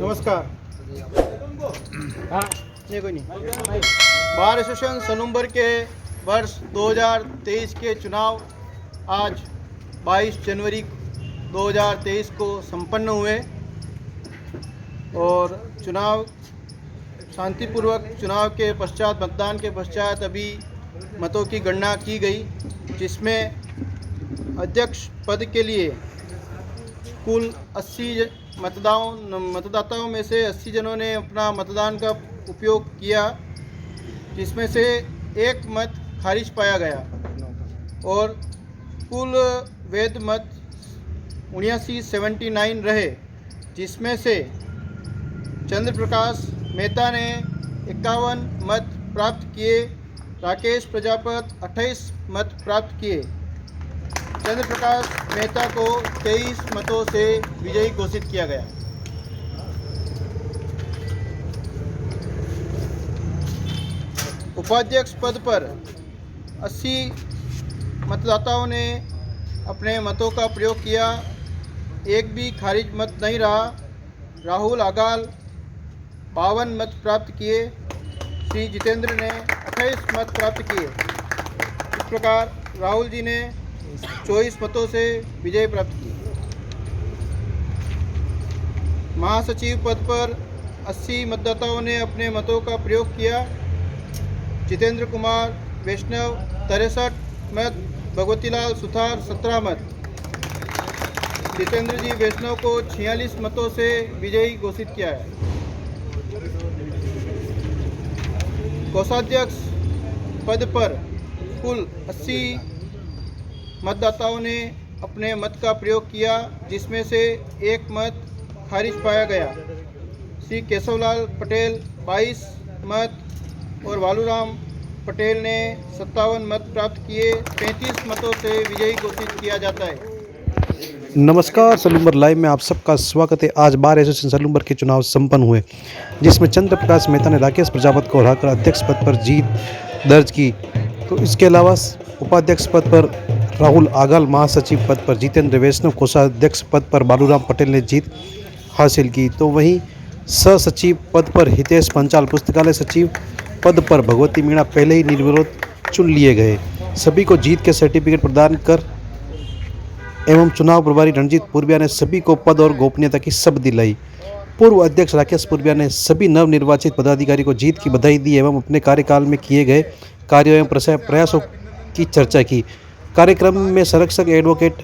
नमस्कार। हाँ, ये कोई नहीं। बार एसोसिएशन सलूमबर के वर्ष 2023 के चुनाव आज 22 जनवरी 2023 को संपन्न हुए और चुनाव शांतिपूर्वक चुनाव के पश्चात मतदान के पश्चात अभी मतों की गणना की गई, जिसमें अध्यक्ष पद के लिए कुल 80 मतदाताओं में से 80 जनों ने अपना मतदान का उपयोग किया, जिसमें से एक मत खारिज पाया गया और कुल वैध मत 79 रहे, जिसमें से चंद्र प्रकाश मेहता ने 51 मत प्राप्त किए, राकेश प्रजापत 28 मत प्राप्त किए। चंद्र प्रकाश मेहता को 23 मतों से विजयी घोषित किया गया। उपाध्यक्ष पद पर 80 मतदाताओं ने अपने मतों का प्रयोग किया, एक भी खारिज मत नहीं रहा। राहुल आगाल 52 मत प्राप्त किए, श्री जितेंद्र ने 28 मत प्राप्त किए। इस प्रकार राहुल जी ने 24 मतों से विजय प्राप्त की। महासचिव पद पर 80 मतदाताओं ने अपने मतों का प्रयोग किया। जितेंद्र कुमार वैष्णव 63 मत, भगवतीलाल सुथार 17 मत। जितेंद्र जी वैष्णव को 46 मतों से विजयी घोषित किया है। कोषाध्यक्ष पद पर कुल 80 मतदाताओं ने अपने मत का प्रयोग किया, जिसमें से एक मत खारिज पाया गया। श्री केशवलाल पटेल 22 मत और वालूराम पटेल ने 57 मत प्राप्त किए। 35 मतों से विजयी घोषित किया जाता है। नमस्कार, सलूमबर लाइव में आप सबका स्वागत है। आज बार एसोसिएशन सलूमबर के चुनाव संपन्न हुए, जिसमें चंद्र प्रकाश मेहता ने राकेश प्रजापत को हराकर अध्यक्ष पद पर जीत दर्ज की। तो इसके अलावा उपाध्यक्ष पद पर राहुल आगाल, महासचिव पद पर जितेंद्र वैष्णव, कोषाध्यक्ष पद पर बालूराम पटेल ने जीत हासिल की। तो वहीं सहसचिव पद पर हितेश पंचाल, पुस्तकालय सचिव पद पर भगवती मीणा पहले ही निर्विरोध चुन लिए गए। सभी को जीत के सर्टिफिकेट प्रदान कर एवं चुनाव प्रभारी रणजीत पूर्विया ने सभी को पद और गोपनीयता की शपथ दिलाई। पूर्व अध्यक्ष राकेश पूर्विया ने सभी नवनिर्वाचित पदाधिकारी को जीत की बधाई दी एवं अपने कार्यकाल में किए गए कार्यों एवं प्रयासों की चर्चा की। कार्यक्रम में संरक्षक एडवोकेट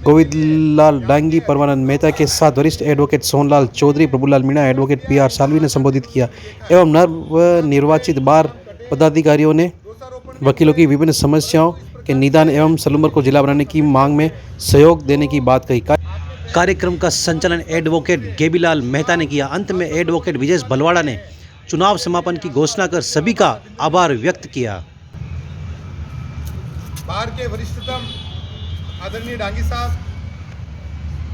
गोविंदलाल डांगी परमानंद मेहता के साथ वरिष्ठ advocate Sonlal Chaudhary, Prabhulal Meena, advocate PR Salvi ने संबोधित किया एवं नवनिर्वाचित बार पदाधिकारियों ने वकीलों की विभिन्न समस्याओं के निदान एवं सलूमबर को जिला बनाने की मांग में सहयोग देने की बात कही। कार्यक्रम का संचालन एडवोकेट गेबीलाल मेहता ने किया। अंत में एडवोकेट विजय भलवाड़ा ने चुनाव समापन की घोषणा कर सभी का आभार व्यक्त किया। बार के वरिष्ठतम आदरणीय डांगी साहब,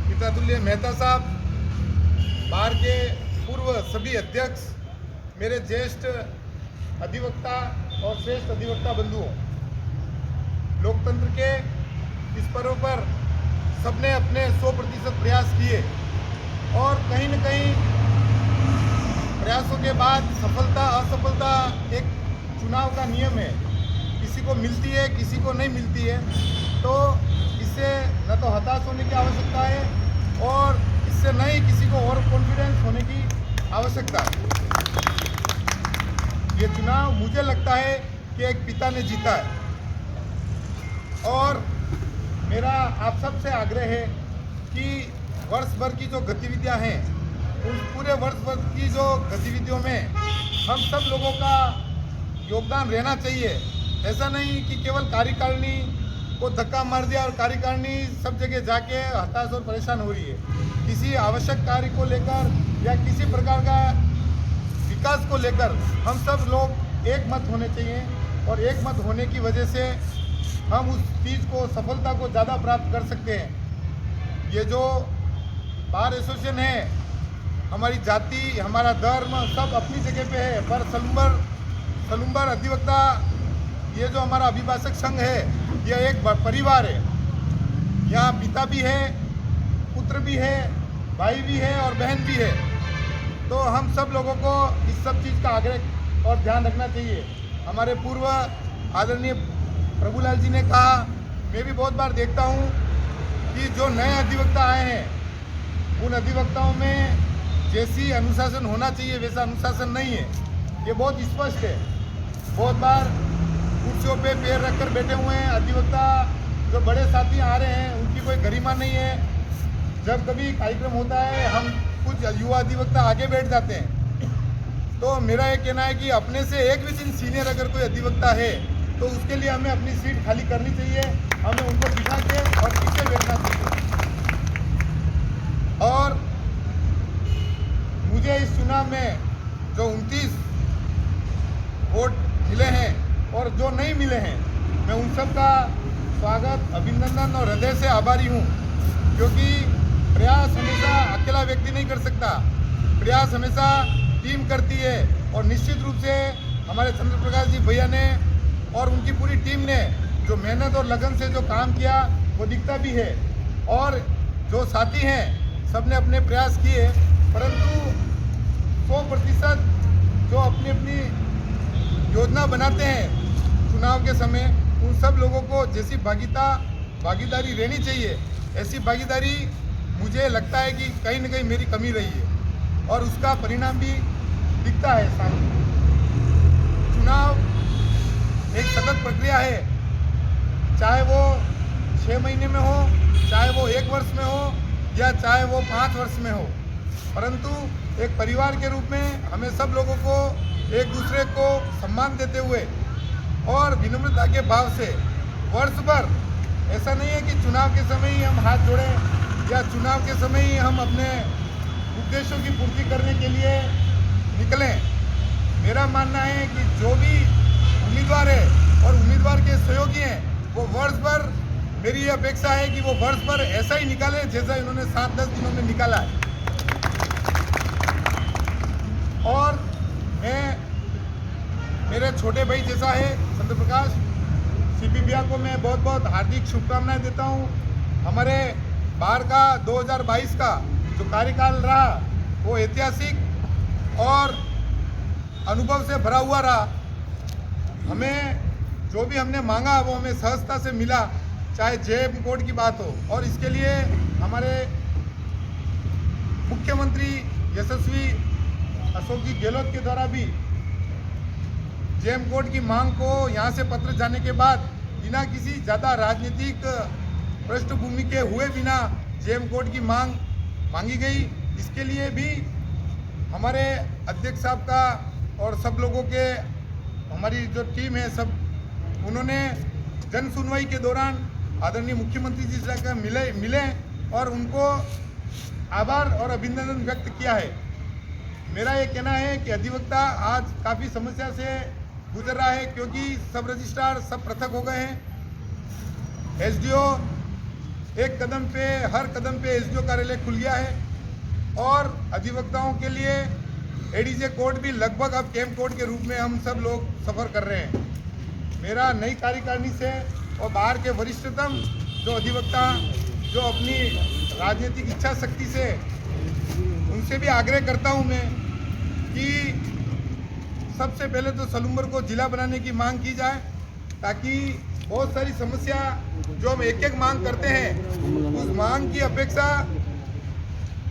पितातुल्य मेहता साहब, बार के पूर्व सभी अध्यक्ष, मेरे ज्येष्ठ अधिवक्ता और श्रेष्ठ अधिवक्ता बंधुओं, लोकतंत्र के इस पर्व पर सबने अपने 100% प्रयास किए और कहीं न कहीं प्रयासों के बाद सफलता असफलता एक चुनाव का नियम है। किसी को मिलती है, किसी को नहीं मिलती है। तो इससे न तो हताश होने की आवश्यकता है और इससे नहीं किसी को ओवर कॉन्फिडेंस होने की आवश्यकता है। ये चुनाव मुझे लगता है कि एक पिता ने जीता है और मेरा आप सबसे आग्रह है कि वर्ष भर की जो गतिविधियां हैं, उस पूरे वर्ष भर की जो गतिविधियों में हम सब लोगों का योगदान रहना चाहिए। ऐसा नहीं कि केवल कार्यकारिणी को धक्का मार दिया और कार्यकारिणी सब जगह जाके हताश और परेशान हो रही है। किसी आवश्यक कार्य को लेकर या किसी प्रकार का विकास को लेकर हम सब लोग एक मत होने चाहिए और एक मत होने की वजह से हम उस चीज़ को, सफलता को ज़्यादा प्राप्त कर सकते हैं। ये जो बार एसोसिएशन है, हमारी जाति, हमारा धर्म सब अपनी जगह पे है, पर सलूमबर अधिवक्ता ये जो हमारा अभिभाषक संघ है, यह एक परिवार है। यहाँ पिता भी है, पुत्र भी है, भाई भी है और बहन भी है। तो हम सब लोगों को इस सब चीज़ का आग्रह और ध्यान रखना चाहिए। हमारे पूर्व आदरणीय प्रभुलाल जी ने कहा, मैं भी बहुत बार देखता हूँ कि जो नए अधिवक्ता आए हैं उन अधिवक्ताओं में जैसी अनुशासन होना चाहिए वैसा अनुशासन नहीं है। ये बहुत स्पष्ट है। बहुत बार कुर्सियों पे पैर रखकर बैठे हुए हैं अधिवक्ता, जो बड़े साथी आ रहे हैं उनकी कोई गरिमा नहीं है। जब कभी कार्यक्रम होता है हम कुछ युवा अधिवक्ता आगे बैठ जाते हैं। तो मेरा ये कहना है कि अपने से एक भी दिन सीनियर अगर कोई अधिवक्ता है तो उसके लिए हमें अपनी सीट खाली करनी चाहिए, हमें उनको बिठा के और पीछे बैठना चाहिए। और मुझे इस चुनाव में जो 29 वोट मिले हैं और जो नहीं मिले हैं, मैं उन सब का स्वागत, अभिनंदन और हृदय से आभारी हूँ, क्योंकि प्रयास हमेशा अकेला व्यक्ति नहीं कर सकता। प्रयास हमेशा टीम करती है और निश्चित रूप से हमारे चंद्र प्रकाश जी भैया ने और उनकी पूरी टीम ने जो मेहनत और लगन से जो काम किया वो दिखता भी है। और जो साथी हैं सब ने अपने प्रयास किए, परंतु 100% जो अपनी अपनी योजना बनाते हैं चुनाव के समय, उन सब लोगों को जैसी भागीदारी रहनी चाहिए ऐसी भागीदारी मुझे लगता है कि कहीं न कहीं मेरी कमी रही है और उसका परिणाम भी दिखता है सामने। चुनाव एक सतत प्रक्रिया है, चाहे वो 6 महीने में हो, चाहे वो 1 वर्ष में हो या चाहे वो 5 वर्ष में हो, परंतु एक परिवार के रूप में हमें सब लोगों को एक दूसरे को सम्मान देते हुए और विनम्रता के भाव से वर्ष भर, ऐसा नहीं है कि चुनाव के समय ही हम हाथ जोड़ें या चुनाव के समय ही हम अपने उद्देश्यों की पूर्ति करने के लिए निकलें। मेरा मानना है कि जो भी उम्मीदवार है और उम्मीदवार के सहयोगी हैं वो वर्ष भर, मेरी ये अपेक्षा है कि वो वर्ष भर ऐसा ही निकाले जैसा इन्होंने 7-10 दिनों में निकाला है। और मैं, मेरे छोटे भाई जैसा है चंद्र प्रकाश, सीपी भैया को मैं बहुत बहुत हार्दिक शुभकामनाएं देता हूं। हमारे बाहर का 2022 का जो कार्यकाल रहा वो ऐतिहासिक और अनुभव से भरा हुआ रहा। हमें जो भी हमने मांगा वो हमें सहजता से मिला, चाहे जेएम कोड की बात हो। और इसके लिए हमारे मुख्यमंत्री यशस्वी अशोक जी गहलोत के द्वारा भी जेएम कोड की मांग को यहाँ से पत्र जाने के बाद बिना किसी ज़्यादा राजनीतिक पृष्ठभूमि के हुए बिना जेएम कोड की मांग मांगी गई। इसके लिए भी हमारे अध्यक्ष साहब का और सब लोगों के, हमारी जो टीम है सब, उन्होंने जन सुनवाई के दौरान आदरणीय मुख्यमंत्री जी से जाकर मिले और उनको आभार और अभिनंदन व्यक्त किया है। मेरा ये कहना है कि अधिवक्ता आज काफ़ी समस्या से गुजर रहा है, क्योंकि सब रजिस्ट्रार सब पृथक हो गए हैं। एसडीओ एक कदम पे, हर कदम पे एसडीओ कार्यालय खुल गया है और अधिवक्ताओं के लिए एडीजे कोर्ट भी लगभग अब कैंप कोर्ट के रूप में हम सब लोग सफ़र कर रहे हैं। मेरा नई कार्यकारिणी से और बाहर के वरिष्ठतम जो अधिवक्ता जो अपनी राजनीतिक इच्छा शक्ति से, उनसे भी आग्रह करता हूं मैं कि सबसे पहले तो सलूम्बर को जिला बनाने की मांग की जाए, ताकि बहुत सारी समस्या जो हम एक एक मांग करते हैं उस मांग की अपेक्षा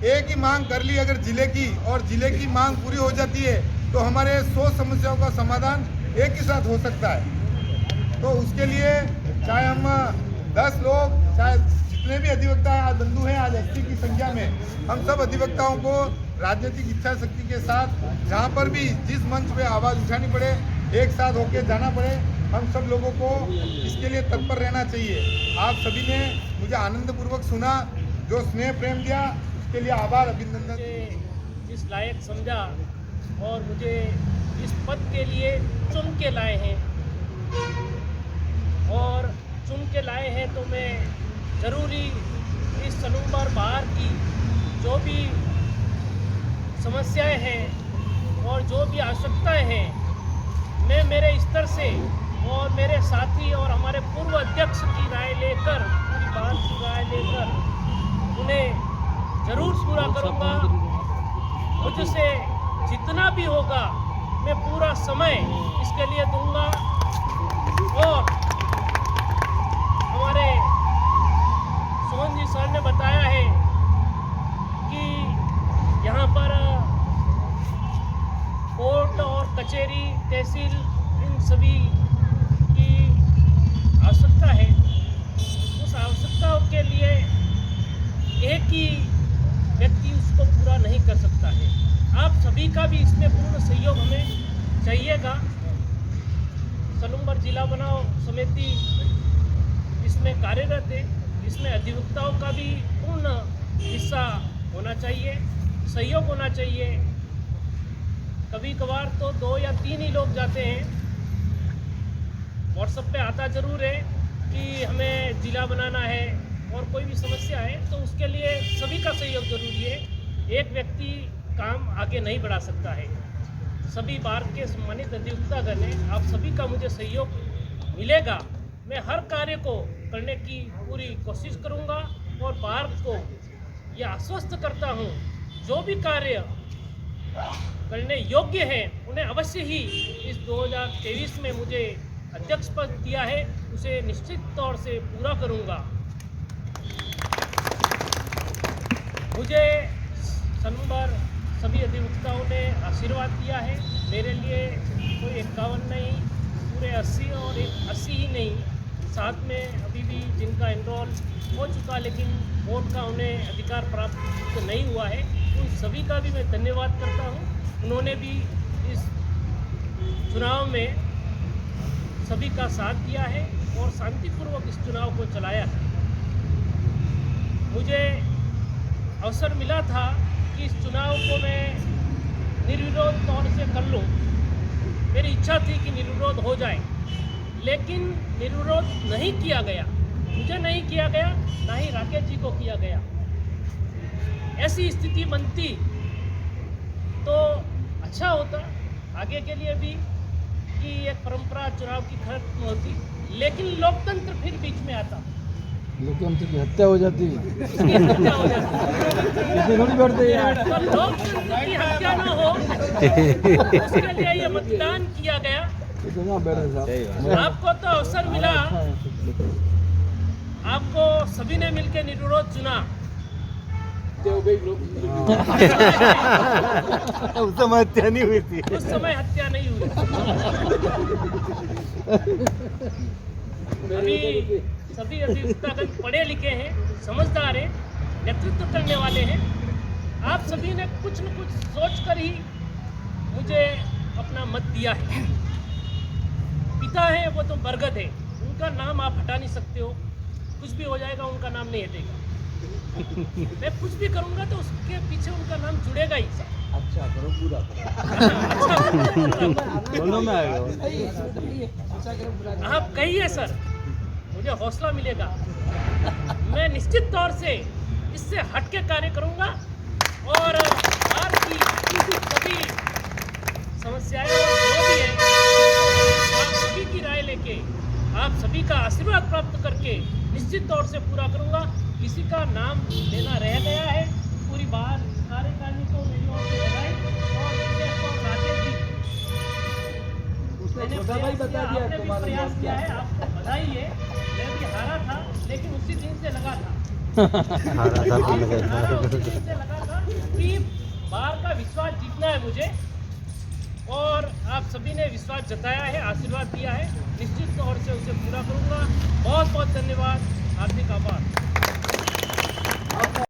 एक ही मांग कर ली अगर जिले की, और जिले की मांग पूरी हो जाती है तो हमारे 100 समस्याओं का समाधान एक ही साथ हो सकता है। तो उसके लिए चाहे हम 10 लोग, चाहे जितने भी अधिवक्ता आज बंधु हैं, आज 80 की संख्या में, हम सब अधिवक्ताओं को राजनीतिक इच्छा शक्ति के साथ जहाँ पर भी जिस मंच पे आवाज़ उठानी पड़े, एक साथ होकर जाना पड़े, हम सब लोगों को इसके लिए तत्पर रहना चाहिए। आप सभी ने मुझे आनंदपूर्वक सुना, जो स्नेह प्रेम दिया उसके लिए आभार, अभिनंदन। इस लायक समझा और मुझे इस पद के लिए चुन के लाए हैं, और चुन के लाए हैं तो मैं ज़रूरी इस सलूम्बर बार की जो भी समस्याएं हैं और जो भी आवश्यकताएं हैं, मैं मेरे स्तर से और मेरे साथी और हमारे पूर्व अध्यक्ष की राय लेकर, पूरी बात की राय लेकर उन्हें ज़रूर पूरा करूँगा। मुझसे जितना भी होगा मैं पूरा समय इसके लिए दूंगा। और हमारे सोहन जी सर ने बताया है कि यहाँ पर कोर्ट और कचहरी, तहसील, इन सभी की आवश्यकता है। उस आवश्यकताओं के लिए एक ही व्यक्ति उसको पूरा नहीं कर सकता है। आप सभी का भी इसमें पूर्ण सहयोग हमें चाहिएगा। सलूमबर जिला बनाओ समिति इसमें कार्यरत है, इसमें अधिवक्ताओं का भी पूर्ण हिस्सा होना चाहिए, सहयोग होना चाहिए। कभी कभार तो 2 या 3 ही लोग जाते हैं। व्हाट्सएप पे आता ज़रूर है कि हमें जिला बनाना है और कोई भी समस्या है, तो उसके लिए सभी का सहयोग ज़रूरी है। एक व्यक्ति काम आगे नहीं बढ़ा सकता है। सभी बार के सम्मानित अधिवक्तागण हैं, आप सभी का मुझे सहयोग मिलेगा। मैं हर कार्य को करने की पूरी कोशिश करूंगा और बार को यह आश्वस्त करता हूं, जो भी कार्य करने योग्य हैं उन्हें अवश्य ही इस 2023 में मुझे अध्यक्ष पद दिया है उसे निश्चित तौर से पूरा करूंगा। मुझे सलूमबर सभी अधिवक्ताओं ने आशीर्वाद दिया है। मेरे लिए कोई 51 नहीं, पूरे 80 और एक 80 ही नहीं, साथ में अभी भी जिनका एनरोल हो चुका लेकिन वोट का उन्हें अधिकार प्राप्त नहीं हुआ है, उन सभी का भी मैं धन्यवाद करता हूं। उन्होंने भी इस चुनाव में सभी का साथ दिया है और शांतिपूर्वक इस चुनाव को चलाया है। मुझे अवसर मिला था कि इस चुनाव को मैं निर्विरोध तौर से कर लूं। मेरी इच्छा थी कि निर्विरोध हो जाए, लेकिन निर्विरोध नहीं किया गया। मुझे नहीं किया गया, ना ही राकेश जी को किया गया। ऐसी स्थिति बनती तो अच्छा होता आगे के लिए भी कि एक परंपरा चुनाव की खत्म होती, लेकिन लोकतंत्र फिर बीच में आता, लोकतंत्र की हत्या हो जाती इसकी हत्या हो जाती। थोड़ी बढ़ते यार। तो लोकतंत्र की हत्या न हो उसके लिए ये मतदान किया गया। इतना बैठे साहब। आपको तो अवसर मिला, आपको सभी ने मिलकर निर्विरोध चुना। उस समय हत्या नहीं हुई थी। उस समय हत्या नहीं हुई। अभी सभी अधिवक्तागण पढ़े लिखे हैं, समझदार हैं, नेतृत्व करने वाले हैं। आप सभी ने कुछ न कुछ सोच कर ही मुझे अपना मत दिया है। पिता है वो तो बरगद है, उनका नाम आप हटा नहीं सकते हो। कुछ भी हो जाएगा उनका नाम नहीं हटेगा। मैं कुछ भी करूंगा तो उसके पीछे उनका नाम जुड़ेगा ही। अच्छा करो पूरा दोनों में आएगा। आप कहिए सर, मुझे हौसला मिलेगा। मैं निश्चित तौर से इससे हटके कार्य करूंगा और भारत की सभी समस्याएं जो भी हैं आप सभी की राय लेके, आप सभी का आशीर्वाद प्राप्त करके निश्चित तौर से पूरा करूंगा। किसी का नाम लेना रह गया है, पूरी बार कार्यकारिणी को मेरी ओर से बधाई। और विशेष तौर राकेश जी, मैंने आपने भी प्रयास किया है, आपको बधाई है। मैं भी हारा था लेकिन उसी दिन से लगा था उसी दिन से लगा था कि बार का विश्वास जीतना है मुझे, और आप सभी ने विश्वास जताया है, आशीर्वाद दिया है। निश्चित तौर से उसे पूरा करूंगा। बहुत बहुत धन्यवाद, हार्दिक आभार।